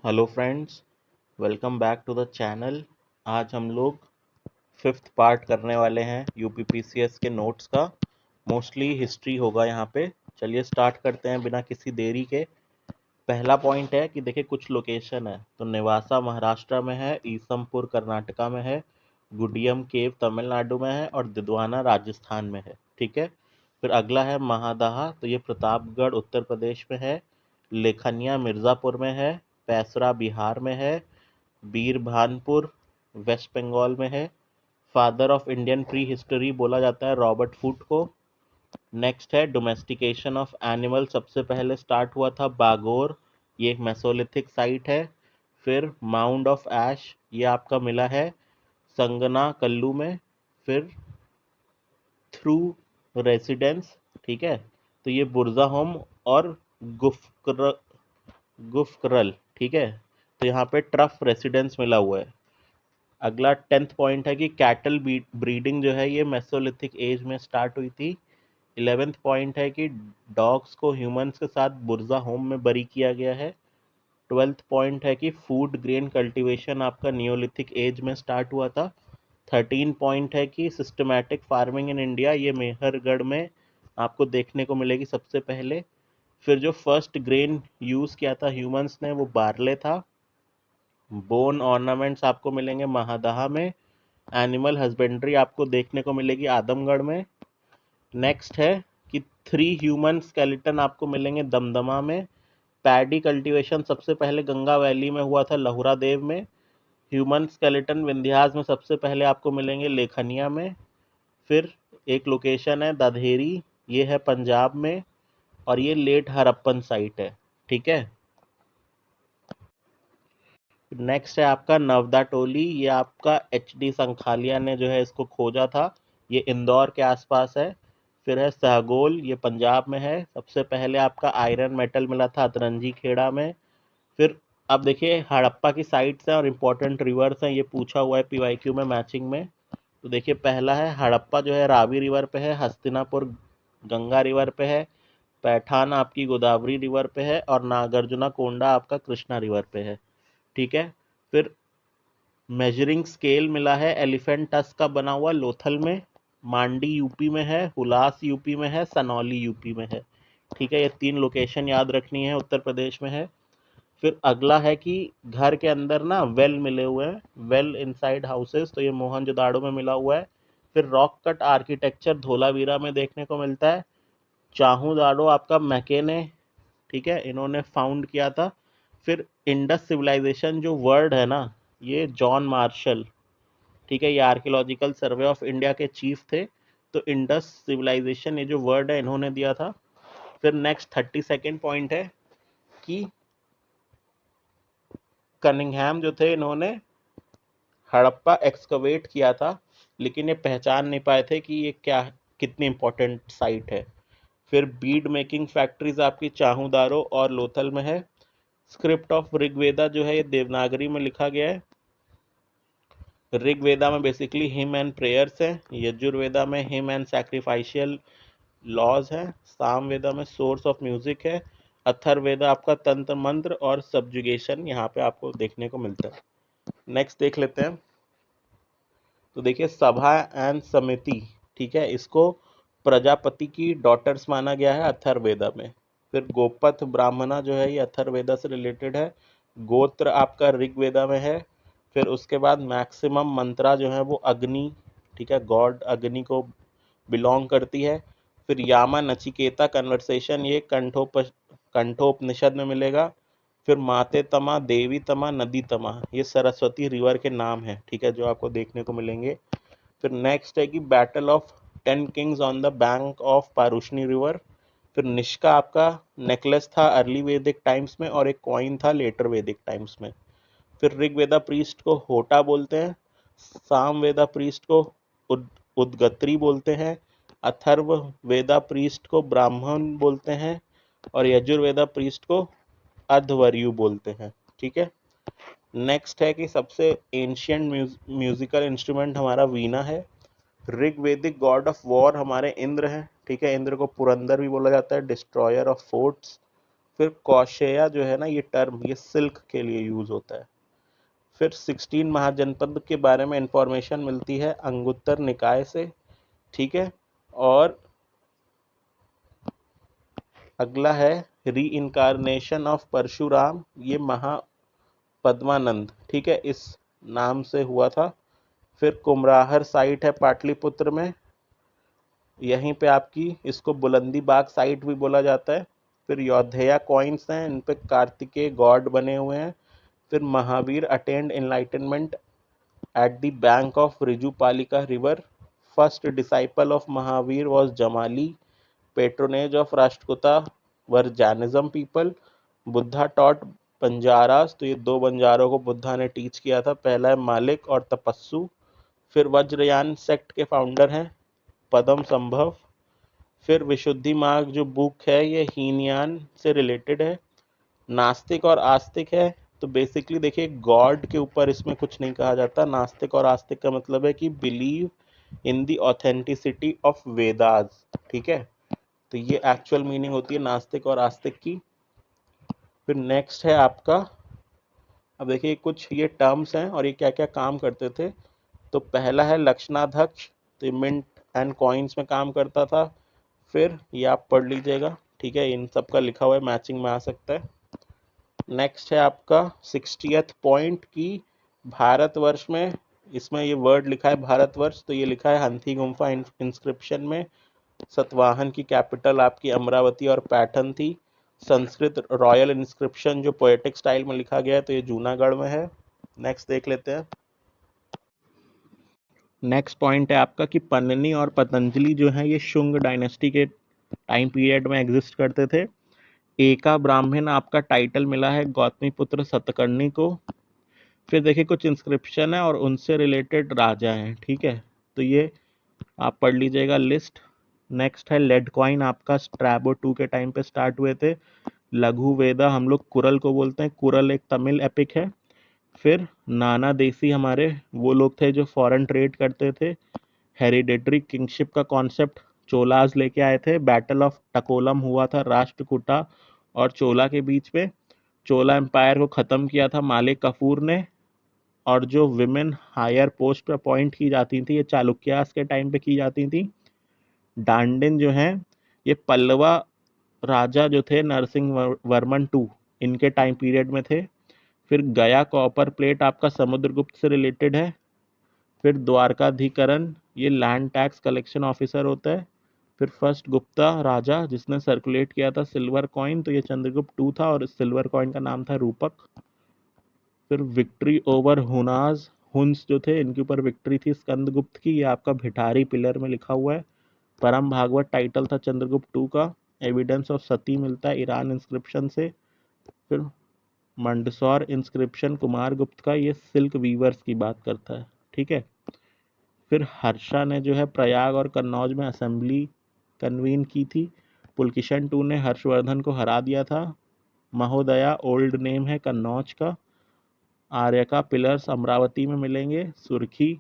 Hello friends, welcome back to the channel. आज हम लोग फिफ्थ पार्ट करने वाले हैं यूपीपीसीएस के नोट्स का। मोस्टली हिस्ट्री होगा यहाँ पे। चलिए स्टार्ट करते हैं बिना किसी देरी के। पहला पॉइंट है कि देखिए कुछ लोकेशन है तो नेवासा महाराष्ट्र में है, ईसमपुर कर्नाटका में है, गुडियम केव तमिलनाडु में है और दिद्वाना राजस्थान में है। ठीक है। फिर अगला है महादाहा, तो ये प्रतापगढ़ उत्तर प्रदेश में है, लेखनिया मिर्ज़ापुर में है, पैसरा बिहार में है, बीरभानपुर वेस्ट बंगाल में है। Father of Indian pre history बोला जाता है रॉबर्ट फूट को। नेक्स्ट है डोमेस्टिकेशन ऑफ एनिमल, सबसे पहले स्टार्ट हुआ था बागोर, ये एक मेसोलिथिक साइट है। फिर माउंड ऑफ ऐश, ये आपका मिला है संगना कल्लू में। फिर थ्रू रेसिडेंस, ठीक है, तो ये बुरजा होम और गुफकर गुफकरल, ठीक है, तो यहाँ पे ट्रफ रेसिडेंस मिला हुआ है। अगला 10th पॉइंट है कि कैटल ब्रीडिंग जो है ये मेसोलिथिक एज में स्टार्ट हुई थी। 11th पॉइंट है कि डॉग्स को ह्यूमंस के साथ बुरजा होम में बरी किया गया है। 12th पॉइंट है कि फूड ग्रेन कल्टीवेशन आपका नियोलिथिक एज में स्टार्ट हुआ था। 13 पॉइंट है कि सिस्टमैटिक फार्मिंग इन इंडिया, ये मेहरगढ़ में आपको देखने को मिलेगी सबसे पहले। फिर जो फर्स्ट ग्रेन यूज़ किया था ह्यूमंस ने वो बार्ले था। बोन ऑर्नामेंट्स आपको मिलेंगे महादाहा में। एनिमल हस्बेंड्री आपको देखने को मिलेगी आदमगढ़ में। नेक्स्ट है कि 3 ह्यूमन स्केलेटन आपको मिलेंगे दमदमा में। पैडी कल्टीवेशन सबसे पहले गंगा वैली में हुआ था लहुरा देव में। ह्यूमन स्केलेटन विंध्यास में सबसे पहले आपको मिलेंगे लेखनिया में। फिर एक लोकेशन है दधेरी, ये है पंजाब में और ये लेट हरप्पन साइट है। ठीक है। नेक्स्ट है आपका नवदा टोली, ये आपका एच डी संखालिया ने जो है इसको खोजा था। ये इंदौर के आसपास है। फिर है सहगोल, ये पंजाब में है। सबसे पहले आपका आयरन मेटल मिला था अतरंजी खेड़ा में। फिर अब देखिए हड़प्पा की साइट्स हैं और इम्पोर्टेंट रिवर्स हैं, ये पूछा हुआ है पीवाईक्यू में मैचिंग में। तो देखिए पहला है हड़प्पा जो है रावी रिवर पे है, हस्तिनापुर गंगा रिवर पे है, पैठान आपकी गोदावरी रिवर पे है और नागार्जुना कोंडा आपका कृष्णा रिवर पे है। ठीक है। फिर मेजरिंग स्केल मिला है एलिफेंट टस्क का बना हुआ लोथल में, मांडी यूपी में है, हुलास यूपी में है, सनौली यूपी में है। ठीक है, ये 3 लोकेशन याद रखनी है, उत्तर प्रदेश में है। फिर अगला है कि घर के अंदर ना वेल मिले हुए हैं, वेल इनसाइड हाउसेस, तो ये मोहनजोदाड़ो में मिला हुआ है। फिर रॉक कट आर्किटेक्चर धोलावीरा में देखने को मिलता है। चाहू दाड़ो आपका मैकेने, ठीक है, इन्होंने फाउंड किया था। फिर इंडस सिविलाइजेशन जो वर्ड है ना, ये जॉन मार्शल, ठीक है, ये आर्कियोलॉजिकल सर्वे ऑफ इंडिया के चीफ थे। तो इंडस सिविलाइजेशन ये जो वर्ड है इन्होंने दिया था। फिर नेक्स्ट 32nd पॉइंट है कि कनिंघम जो थे इन्होंने हड़प्पा एक्सकवेट किया था, लेकिन ये पहचान नहीं पाए थे कि ये क्या कितनी इंपॉर्टेंट साइट है। फिर बीड मेकिंग फैक्ट्रीज आपकी चाहूदारो और लोथल में है। स्क्रिप्ट ऑफ ऋग्वेदा जो है ये देवनागरी में लिखा गया है। ऋग्वेदा में बेसिकली हिम एंड प्रेयर्स है, यजुर्वेदा में हिम एंड सैक्रिफाइशियल लॉज है, सामवेदा में सोर्स ऑफ म्यूजिक है, अथर्ववेदा आपका तंत्र मंत्र और सब्जुगेशन यहाँ पे आपको देखने को मिलता है। नेक्स्ट देख लेते हैं। तो देखिए सभा एंड समिति, ठीक है, इसको प्रजापति की डॉटर्स माना गया है अथर्ववेदा में। फिर गोपथ ब्राह्मणा जो है ये अथर्ववेदा से रिलेटेड है। गोत्र आपका ऋग्वेदा में है। फिर उसके बाद मैक्सिमम मंत्रा जो है वो अग्नि, ठीक है, गॉड अग्नि को बिलोंग करती है। फिर यामा नचिकेता कन्वर्सेशन, ये कंठोपनिषद में मिलेगा। फिर माते तमा, देवी तमा, नदी तमा, ये सरस्वती रिवर के नाम है, ठीक है, जो आपको देखने को मिलेंगे। फिर नेक्स्ट है कि battle of 10 kings on the bank of Parushni river. फिर निष्का आपका नेकलेस था अर्ली वैदिक टाइम्स में और एक कॉइन था लेटर वैदिक टाइम्स में। फिर ऋग्वेदा प्रीस्ट को होटा बोलते हैं, सामवेदा प्रीस्ट को उद्गत्री बोलते हैं, अथर्व वेदा प्रीस्ट को ब्राह्मण बोलते हैं और यजुर्वेदा प्रीस्ट को अध्वर्यु बोलते हैं। ठीक है। नेक्स्ट है कि सबसे एंशियंट म्यूजिकल इंस्ट्रूमेंट हमारा वीणा है। ऋग्वेदिक गॉड ऑफ वॉर हमारे इंद्र हैं, ठीक है, इंद्र को पुरंदर भी बोला जाता है, डिस्ट्रॉयर ऑफ फोर्ट्स। फिर कौशेया जो है ना, ये टर्म ये सिल्क के लिए यूज होता है। फिर 16 महाजनपद के बारे में इंफॉर्मेशन मिलती है अंगुत्तर निकाय से, ठीक है। और अगला है री इनकारनेशन ऑफ परशुराम, ये महापद्मानंद, ठीक है, इस नाम से हुआ था। फिर कुमराहर साइट है पाटलिपुत्र में, यहीं पे आपकी इसको बुलंदी बाग साइट भी बोला जाता है। फिर योद्धया कॉइन्स हैं, इन पे कार्तिकेय गॉड बने हुए हैं। फिर Mahavir attend enlightenment at the bank of रिजुपालिका river. First disciple of Mahavir was Jamali. Patronage of Rashtrakuta were Jainism people. Buddha taught Banjaras, तो ये दो बंजारों को बुद्धा ने टीच किया था, पहला है मालिक और तपस्सु। फिर वज्रयान सेक्ट के फाउंडर हैं पदम संभव। फिर विशुद्धि मार्ग जो बुक है ये हीनयान से रिलेटेड है। नास्तिक और आस्तिक है, तो बेसिकली देखिए गॉड के ऊपर इसमें कुछ नहीं कहा जाता। नास्तिक और आस्तिक का मतलब है कि believe in the authenticity of Vedas, ठीक है। तो ये एक्चुअल मीनिंग होती है नास्तिक और आस्तिक की। फिर नेक्स्ट है आपका, अब देखिए कुछ ये टर्म्स हैं और ये क्या क्या काम करते थे। तो पहला है लक्षणाध्यक्ष, तो मिंट एंड कॉइन्स में काम करता था। फिर ये आप पढ़ लीजिएगा, ठीक है, इन सब का लिखा हुआ है, मैचिंग में आ सकता है। नेक्स्ट है आपका 60th पॉइंट की भारतवर्ष में, इसमें ये वर्ड लिखा है भारतवर्ष, तो ये लिखा है हंथी गुम्फा इंस्क्रिप्शन में। सतवाहन की कैपिटल आपकी अमरावती और पैठन थी। संस्कृत रॉयल इंस्क्रिप्शन जो पोएटिक स्टाइल में लिखा गया है, तो ये जूनागढ़ में है। नेक्स्ट देख लेते हैं। नेक्स्ट पॉइंट है आपका कि पन्ननी और पतंजलि जो है ये शुंग डायनेस्टी के टाइम पीरियड में एग्जिस्ट करते थे। एका ब्राह्मण आपका टाइटल मिला है गौतमीपुत्र सतकर्णी को। फिर देखिए कुछ इंस्क्रिप्शन है और उनसे रिलेटेड राजा हैं, ठीक है, तो ये आप पढ़ लीजिएगा लिस्ट। नेक्स्ट है लेड कॉइन आपका स्ट्रैबो 2 के टाइम पे स्टार्ट हुए थे। लघु वेदा हम लोग कुरल को बोलते हैं, कुरल एक तमिल एपिक है। फिर नाना देसी हमारे वो लोग थे जो फॉरेन ट्रेड करते थे। हेरिडेटरी किंगशिप का कॉन्सेप्ट चोलाज लेके आए थे। बैटल ऑफ टकोलम हुआ था राष्ट्रकूटा और चोला के बीच में। चोला एम्पायर को ख़त्म किया था मालिक कफूर ने। और जो विमेन हायर पोस्ट पर अपॉइंट की जाती थी ये चालुक्यास के टाइम पे की जाती थी। डांडिन जो हैं ये पल्लवा राजा जो थे नरसिंह वर्मन 2 इनके टाइम पीरियड में थे। फिर गया कॉपर प्लेट आपका समुद्रगुप्त से रिलेटेड है। फिर द्वारकाधिकरण ये लैंड टैक्स कलेक्शन ऑफिसर होता है। फिर फर्स्ट गुप्ता राजा जिसने सर्कुलेट किया था सिल्वर कॉइन, तो ये चंद्रगुप्त 2 था और इस सिल्वर कॉइन का नाम था रूपक। फिर विक्ट्री ओवर हुनाज, हुन्स जो थे इनके ऊपर विक्ट्री थी स्कंदगुप्त की, ये आपका भिठारी पिलर में लिखा हुआ है। परम भागवत टाइटल था चंद्रगुप्त 2 का। एविडेंस ऑफ सती मिलता है ईरान इंस्क्रिप्शन से। फिर मंडसौर इंस्क्रिप्शन कुमार गुप्त का, ये सिल्क वीवर्स की बात करता है, ठीक है। फिर हर्षा ने जो है प्रयाग और कन्नौज में असेंबली कन्वीन की थी। पुलकिशन 2 ने हर्षवर्धन को हरा दिया था। महोदया ओल्ड नेम है कन्नौज का। आर्य का पिलर्स अमरावती में मिलेंगे। सुर्खी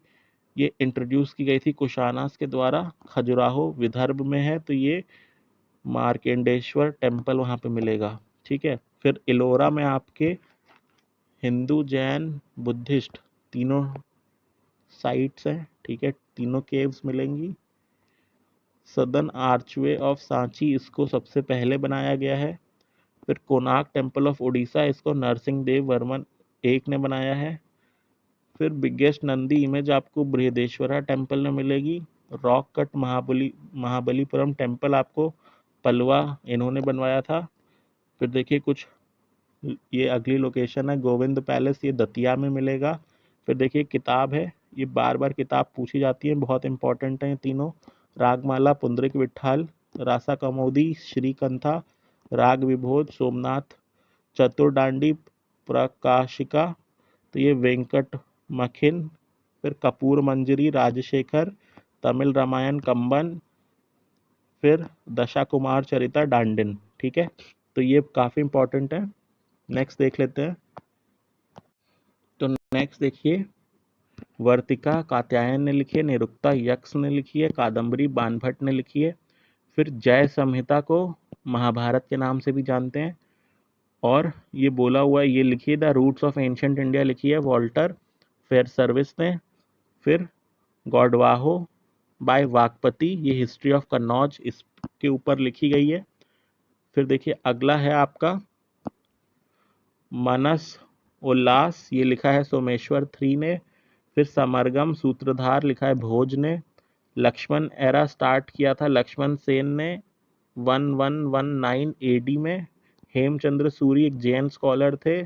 ये इंट्रोड्यूस की गई थी कुशानास के द्वारा। खजुराहो विदर्भ में है, तो ये मार्केंडेश्वर टेम्पल वहाँ पे मिलेगा, ठीक है। फिर इलोरा में आपके हिंदू जैन बुद्धिस्ट तीनों साइट्स हैं, ठीक है, तीनों केव्स मिलेंगी। सदर्न आर्चवे ऑफ सांची इसको सबसे पहले बनाया गया है। फिर कोनार्क टेम्पल ऑफ उड़ीसा इसको नरसिंह देव वर्मन 1 ने बनाया है। फिर बिगेस्ट नंदी इमेज आपको बृहदेश्वरा टेम्पल में मिलेगी। रॉक कट महाबलीपुरम टेम्पल आपको पलवा इन्होंने बनवाया था। फिर देखिए कुछ ये अगली लोकेशन है गोविंद पैलेस, ये दतिया में मिलेगा। फिर देखिए किताब है, ये बार बार किताब पूछी जाती है, बहुत इंपॉर्टेंट है ये तीनों। रागमाला पुंडरीक विट्ठल, रासा कमोदी श्रीकंथा, राग विभोज सोमनाथ, चतुर्डांडी प्रकाशिका, तो ये वेंकट मखिन। फिर कपूर मंजरी राजशेखर, तमिल रामायण कंबन। फिर दशा कुमार चरिता डांडिन, ठीक है, तो ये काफ़ी इंपॉर्टेंट है। नेक्स्ट देख लेते हैं। तो नेक्स्ट देखिए वर्तिका कात्यायन ने लिखी है, निरुक्ता यक्ष ने लिखी है, कादम्बरी बानभट्ट ने लिखी है। फिर जय संहिता को महाभारत के नाम से भी जानते हैं। और ये बोला हुआ है, ये लिखी the roots of ancient India लिखी है वॉल्टर फेयर सर्विस ने। फिर गॉडवाहो बाय वाकपति, ये हिस्ट्री ऑफ कन्नौज इसके ऊपर लिखी गई है। फिर देखिए अगला है आपका मनस उल्लास, ये लिखा है सोमेश्वर थ्री ने। फिर समरगम सूत्रधार लिखा है भोज ने। लक्ष्मण एरा स्टार्ट किया था लक्ष्मण सेन ने 1119 एडी में। हेमचंद्र सूरी एक जैन स्कॉलर थे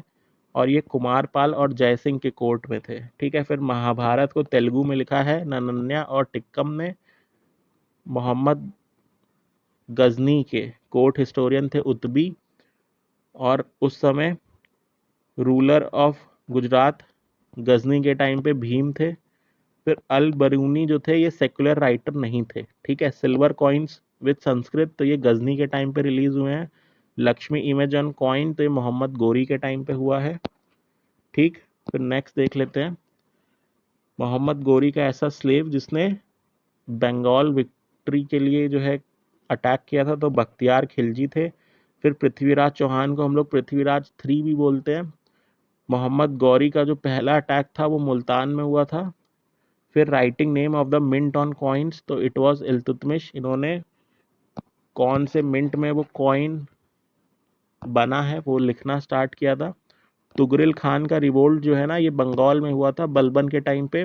और ये कुमारपाल और जयसिंह के कोर्ट में थे। ठीक है। फिर महाभारत को तेलुगु में लिखा है नन्या और टिक्कम ने। मोहम्मद गजनी के कोर्ट हिस्टोरियन थे उतबी, और उस समय रूलर ऑफ गुजरात गजनी के टाइम पे भीम थे। फिर अल बरूनी जो थे ये सेकुलर राइटर नहीं थे। ठीक है। सिल्वर कॉइन्स विद संस्कृत, तो ये गजनी के टाइम पे रिलीज हुए हैं। लक्ष्मी इमेज ऑन कॉइन, तो ये मोहम्मद गोरी के टाइम पे हुआ है। ठीक। फिर नेक्स्ट देख लेते हैं मोहम्मद गोरी का ऐसा स्लेव जिसने बंगाल विक्ट्री के लिए जो है अटैक किया था, तो बख्तियार खिलजी थे। फिर पृथ्वीराज चौहान को हम लोग पृथ्वीराज थ्री भी बोलते हैं। मोहम्मद गौरी का जो पहला अटैक था वो मुल्तान में हुआ था। फिर writing name of the mint on coins, तो इट वाज इल्तुतमिश। इन्होंने कौन से मिंट में वो कॉइन बना है वो लिखना स्टार्ट किया था। तुगरिल खान का रिवोल्ट जो है ना ये बंगाल में हुआ था बलबन के टाइम पे।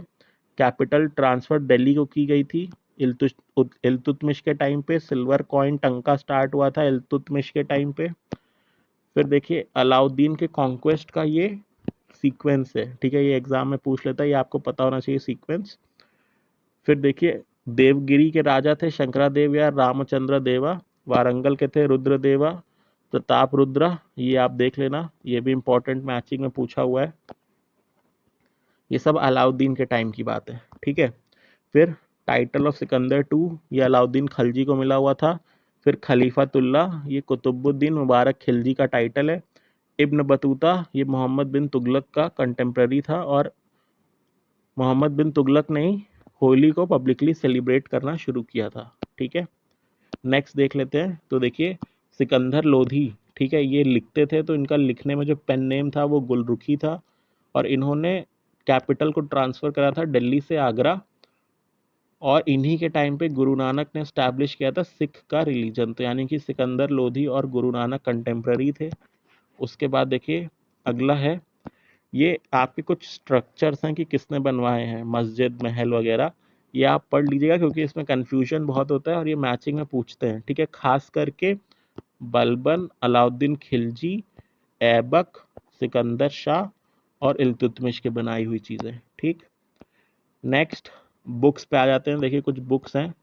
कैपिटल ट्रांसफर दिल्ली को की गई थी इल्तुतमिश के टाइम पे। सिल्वर कॉइन टंका स्टार्ट हुआ था इल्तुतमिश के टाइम पे। फिर देखिए अलाउद्दीन के कॉन्क्वेस्ट का ये सीक्वेंस है। ठीक है। ये एग्जाम में पूछ लेता है, ये आपको पता होना चाहिए सीक्वेंस। फिर देखिए देवगिरी के राजा थे शंकरादेव या रामचंद्र देवा। वारंगल के थे रुद्रदेवा प्रताप रुद्रा, ये आप देख लेना, ये भी इंपॉर्टेंट मैचिंग में पूछा हुआ है। ये सब अलाउद्दीन के टाइम की बात है। ठीक है। फिर टाइटल ऑफ सिकंदर टू, ये अलाउद्दीन खलजी को मिला हुआ था। फिर खलीफतुल्ला, ये कुतुबुद्दीन मुबारक खिलजी का टाइटल है। इब्न बतूता, ये मोहम्मद बिन तुगलक का कंटेम्प्रेरी था, और मोहम्मद बिन तुगलक ने ही होली को पब्लिकली सेलिब्रेट करना शुरू किया था। ठीक है। नेक्स्ट देख लेते हैं। तो देखिए सिकंदर लोधी, ठीक है, ये लिखते थे तो इनका लिखने में जो पेन नेम था वो गुलरुखी था, और इन्होंने कैपिटल को ट्रांसफ़र करा था दिल्ली से आगरा। और इन्हीं के टाइम पे गुरु नानक ने स्टैब्लिश किया था सिख का रिलीजन, तो यानी कि सिकंदर लोधी और गुरु नानक कंटेम्प्रेरी थे। उसके बाद देखिए अगला है, ये आपके कुछ स्ट्रक्चर्स हैं कि किसने बनवाए हैं, मस्जिद महल वगैरह, ये आप पढ़ लीजिएगा क्योंकि इसमें कन्फ्यूजन बहुत होता है और ये मैचिंग में पूछते हैं। ठीक है। खास करके बलबन, अलाउद्दीन खिलजी, ऐबक, सिकंदर शाह और इल्तुतमिश के बनाई हुई चीज़ें। ठीक। नेक्स्ट बुक्स पे आ जाते हैं। देखिए कुछ बुक्स हैं।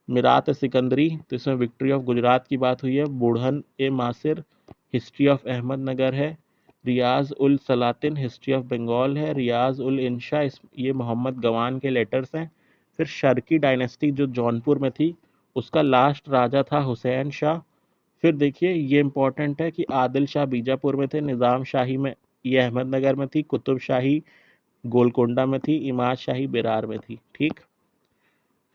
मिरात सिकंदरी, तो इसमें विक्ट्री ऑफ गुजरात की बात हुई है। बुढ़न ए मासिर, हिस्ट्री ऑफ अहमदनगर है। रियाज उल सलातिन, हिस्ट्री ऑफ बंगाल है। रियाज उल इंशा, ये मोहम्मद गवान के लेटर्स हैं। फिर शर्की डायनेस्टी जो जौनपुर में थी उसका लास्ट राजा था हुसैन शाह। फिर देखिए ये इंपॉर्टेंट है कि आदिल शाह बीजापुर में थे, निज़ाम शाही में ये अहमदनगर में थी, कुतुब शाही गोलकोंडा में थी, इमाद शाही बिरार में थी। ठीक।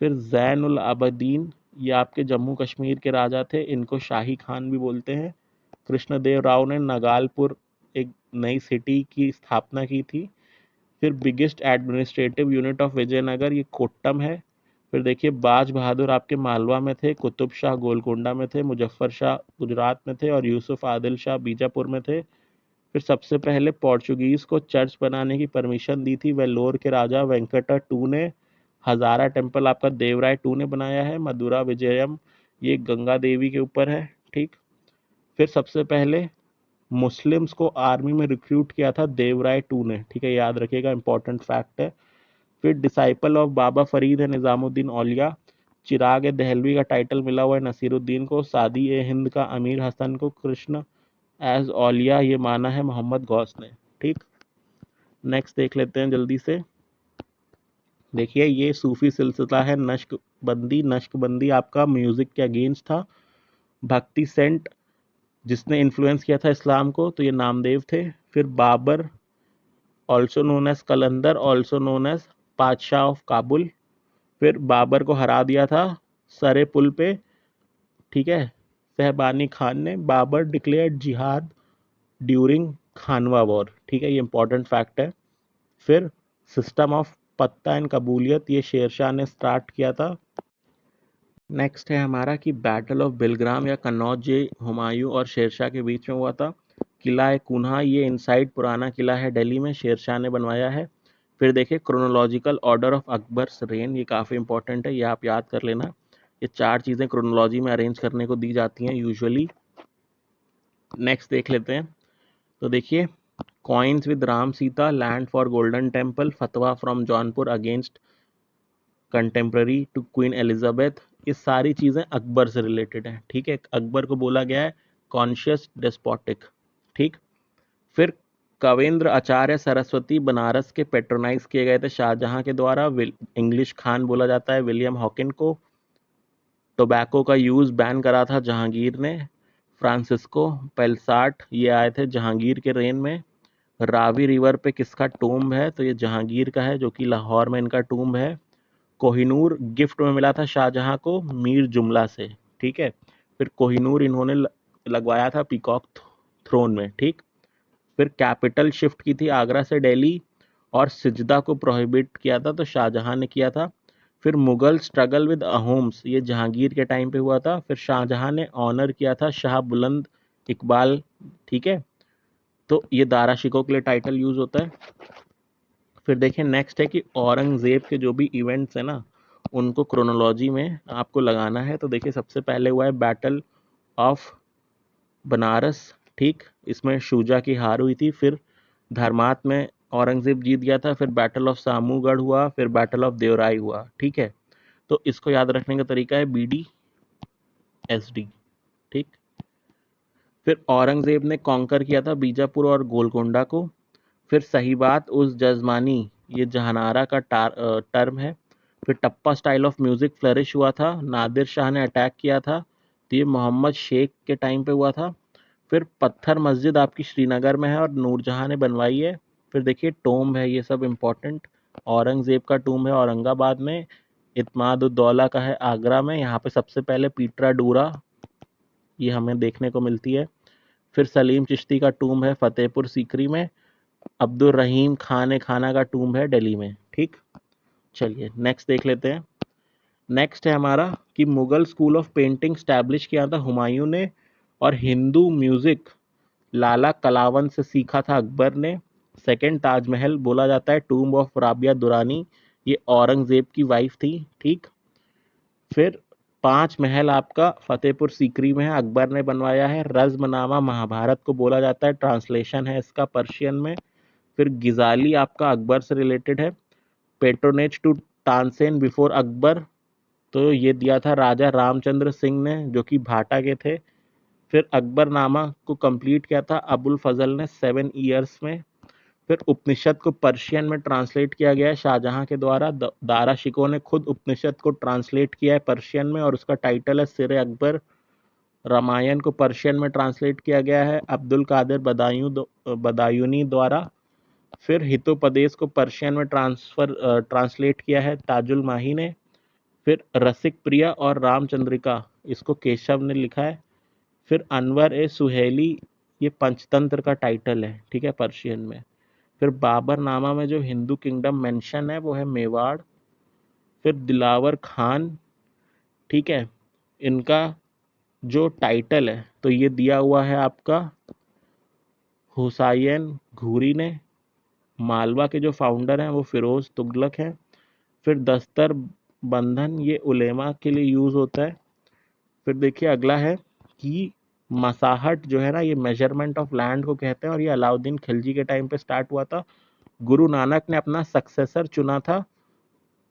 फिर जैन उल आबदीन, ये आपके जम्मू कश्मीर के राजा थे, इनको शाही खान भी बोलते हैं। कृष्णदेव राव ने नगालपुर एक नई सिटी की स्थापना की थी। फिर biggest administrative unit of Vijayanagar ये कोट्टम है। फिर देखिए बाज बहादुर आपके मालवा में थे, कुतुब शाह गोलकोंडा में थे, मुजफ्फर शाह गुजरात में थे, और यूसुफ आदिल शाह बीजापुर में थे। फिर सबसे पहले पोर्चुगीज को चर्च बनाने की परमिशन दी थी वेल्लोर के राजा वेंकटा टू ने। हजारा टेम्पल आपका देवराय टू ने बनाया है। मदुरा विजयम ये गंगा देवी के ऊपर है। ठीक। फिर सबसे पहले मुस्लिम्स को आर्मी में रिक्रूट किया था देवराय टू ने। ठीक है, याद रखिएगा, इंपॉर्टेंट फैक्ट है। फिर डिसाइपल ऑफ बाबा फरीद है निज़ामुद्दीन औलिया। चिराग ए दहलवी का टाइटल मिला हुआ है नसीरुद्दीन को। सादी ए हिंद का अमीर हसन को। कृष्ण एज औलिया ये माना है मोहम्मद गौस ने। ठीक। नेक्स्ट देख लेते हैं जल्दी से। देखिए ये सूफी सिलसिला है नक्शबंदी। नक्शबंदी आपका म्यूजिक के अगेंस्ट था। भक्ति सेंट जिसने इन्फ्लुएंस किया था इस्लाम को, तो ये नामदेव थे। फिर बाबर ऑल्सो नोन एज कलंदर, ऑल्सो नोन एज पातशाह ऑफ काबुल। फिर बाबर को हरा दिया था सरे पुल पे। ठीक है। सहबानी खान ने। बाबर डिक्लेयर्ड जिहाद ड्यूरिंग खानवा वॉर, ठीक है, ये इंपॉर्टेंट फैक्ट है। फिर सिस्टम ऑफ पत्ता एंड कबूलियत, ये शेरशाह ने स्टार्ट किया था। नेक्स्ट है हमारा कि बैटल ऑफ बिलग्राम या कन्नौज, ये हुमायूं और शेरशाह के बीच में हुआ था। किला है कुन्हा, ये इनसाइड पुराना किला है दिल्ली में, शेरशाह ने बनवाया है। फिर देखिए chronological order of Akbar's rain, ये काफ़ी इंपॉर्टेंट है, ये आप याद कर लेना। ये 4 चीज़ें क्रोनोलॉजी में अरेंज करने को दी जाती हैं यूजुअली। नेक्स्ट देख लेते हैं। तो देखिए coins with Ram Sita, land for Golden Temple, फतवा from Jaunpur against contemporary to Queen Elizabeth, ये सारी चीज़ें अकबर से रिलेटेड हैं, ठीक है। अकबर को बोला गया है कॉन्शियस डेस्पोटिक, ठीक। फिर कवेंद्र आचार्य सरस्वती बनारस के पेट्रोनाइज किए गए थे शाहजहां के द्वारा। इंग्लिश खान बोला जाता है विलियम हॉकिन को। टोबैको का यूज़ बैन करा था जहांगीर ने। फ्रांसिस्को पेलसाट, ये आए थे जहांगीर के रेन में। रावी रिवर पे किसका टूम्ब है, तो ये जहांगीर का है, जो कि लाहौर में इनका टूम्ब है। कोहिनूर गिफ्ट में मिला था शाहजहां को मीर जुमला से, ठीक है। फिर कोहिनूर इन्होंने लगवाया था पीकॉक थ्रोन में, ठीक। फिर कैपिटल शिफ्ट की थी आगरा से दिल्ली, और सिजदा को प्रोहिबिट किया था तो शाहजहां ने किया था। फिर मुगल स्ट्रगल विद अहोम्स, ये जहांगीर के टाइम पे हुआ था। फिर शाहजहां ने ऑनर किया था शाह बुलंद इकबाल, ठीक है। तो ये दारा शिकोह के लिए टाइटल यूज होता है। फिर देखिए नेक्स्ट है कि औरंगजेब के जो भी इवेंट्स है ना, उनको क्रोनोलॉजी में आपको लगाना है। तो देखिए सबसे पहले हुआ है बैटल ऑफ बनारस, ठीक, इसमें शुजा की हार हुई थी। फिर धर्मात में औरंगजेब जीत गया था। फिर बैटल ऑफ सामूगढ़ हुआ। फिर बैटल ऑफ देवराई हुआ, ठीक है। तो इसको याद रखने का तरीका है BDSD, ठीक। फिर औरंगजेब ने कॉन्कर किया था बीजापुर और गोलकोंडा को। फिर सही बात उस जजमानी, ये जहानारा का टर्म है। फिर टप्पा स्टाइल ऑफ म्यूजिक फ्लरिश हुआ था, नादिर शाह ने अटैक किया था, तो ये मोहम्मद शेख के टाइम पे हुआ था। फिर पत्थर मस्जिद आपकी श्रीनगर में है और नूरजहां ने बनवाई है। फिर देखिए टोम्ब है, ये सब इम्पोर्टेंट। औरंगजेब का टोम्ब है औरंगाबाद में। इत्मादुद्दौला का है आगरा में, यहाँ पे सबसे पहले पीटरा डूरा ये हमें देखने को मिलती है। फिर सलीम चिश्ती का टूम्ब है फतेहपुर सीकरी में। अब्दुल रहीम खान खाना का टूम्ब है दिल्ली में, ठीक। चलिए नेक्स्ट देख लेते हैं। नेक्स्ट है हमारा कि Mughal school of painting establish किया था हुमायूं ने, और हिंदू म्यूजिक लाला कलावन से सीखा था अकबर ने। सेकंड ताजमहल बोला जाता है टूम्ब ऑफ राबिया दुरानी, ये औरंगजेब की वाइफ थी, ठीक। फिर 5 महल आपका फतेहपुर सीकरी में है, अकबर ने बनवाया है। रज़्मनामा महाभारत को बोला जाता है, ट्रांसलेशन है इसका पर्शियन में। फिर गिजाली आपका अकबर से रिलेटेड है। Patronage to Tansen before Akbar, तो ये दिया था राजा रामचंद्र सिंह ने, जो कि भाटा के थे। फिर अकबरनामा को कंप्लीट किया था अबुल फजल ने 7 ईयर्स में। फिर उपनिषद को पर्शियन में ट्रांसलेट किया गया है शाहजहां के द्वारा। दारा शिकोह ने खुद उपनिषद को ट्रांसलेट किया है पर्शियन में, और उसका टाइटल है सिर अकबर। रामायण को पर्शियन में ट्रांसलेट किया गया है अब्दुल कादिर बदायूनी द्वारा। फिर हितोपदेश को पर्शियन में ट्रांसलेट किया है ताजुल माही ने। फिर रसिक प्रिया और रामचंद्रिका, इसको केशव ने लिखा है। फिर अनवर ए सुहेली, ये पंचतंत्र का टाइटल है, ठीक है, पर्शियन में। फिर बाबर नामा में जो हिंदू किंगडम मेंशन है वो है मेवाड़। फिर दिलावर खान, ठीक है, इनका जो टाइटल है तो ये दिया हुआ है आपका हुसाइन घूरी ने। मालवा के जो फाउंडर हैं वो फिरोज तुगलक हैं। फिर दस्तर बंधन, ये उलेमा के लिए यूज़ होता है। फिर देखिए अगला है कि मसाहट जो है ना, ये मेजरमेंट ऑफ लैंड को कहते हैं, और ये अलाउद्दीन खिलजी के टाइम पे स्टार्ट हुआ था। गुरु नानक ने अपना सक्सेसर चुना था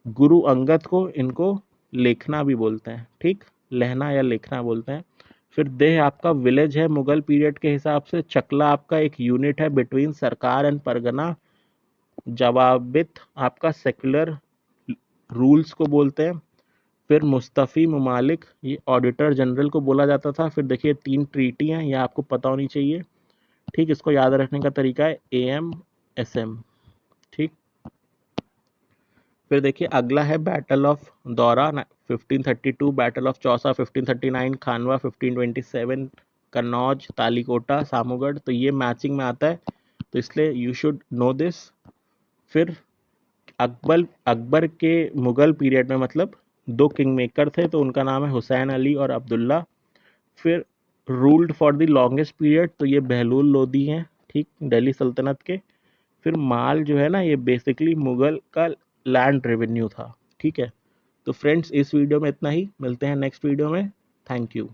गुरु अंगद को, इनको लेखना भी बोलते हैं, ठीक, लहना या लेखना बोलते हैं। फिर देह आपका विलेज है मुगल पीरियड के हिसाब से। चकला आपका एक यूनिट है बिटवीन सरकार एंड परगना। जवाबित आपका सेक्युलर रूल्स को बोलते हैं। फिर मुस्तफ़ी ममालिक, ये ऑडिटर जनरल को बोला जाता था। फिर देखिए 3 ट्रीटी हैं, ये आपको पता होनी चाहिए, ठीक। इसको याद रखने का तरीका है AM SM, ठीक। फिर देखिए अगला है बैटल ऑफ दौरा 1532, बैटल ऑफ चौसा 1539, खानवा 1527, कन्नौज, तालीकोटा, सामूगढ़, तो ये मैचिंग में आता है, तो इसलिए यू शुड नो दिस। फिर अकबर के मुगल पीरियड में मतलब 2 किंग मेकर थे, तो उनका नाम है हुसैन अली और अब्दुल्ला। फिर ruled for the longest period, तो ये बहलूल लोदी हैं, ठीक, दिल्ली सल्तनत के। फिर माल जो है ना, ये बेसिकली मुगल का लैंड रेवेन्यू था, ठीक है। तो फ्रेंड्स, इस वीडियो में इतना ही, मिलते हैं नेक्स्ट वीडियो में। Thank you.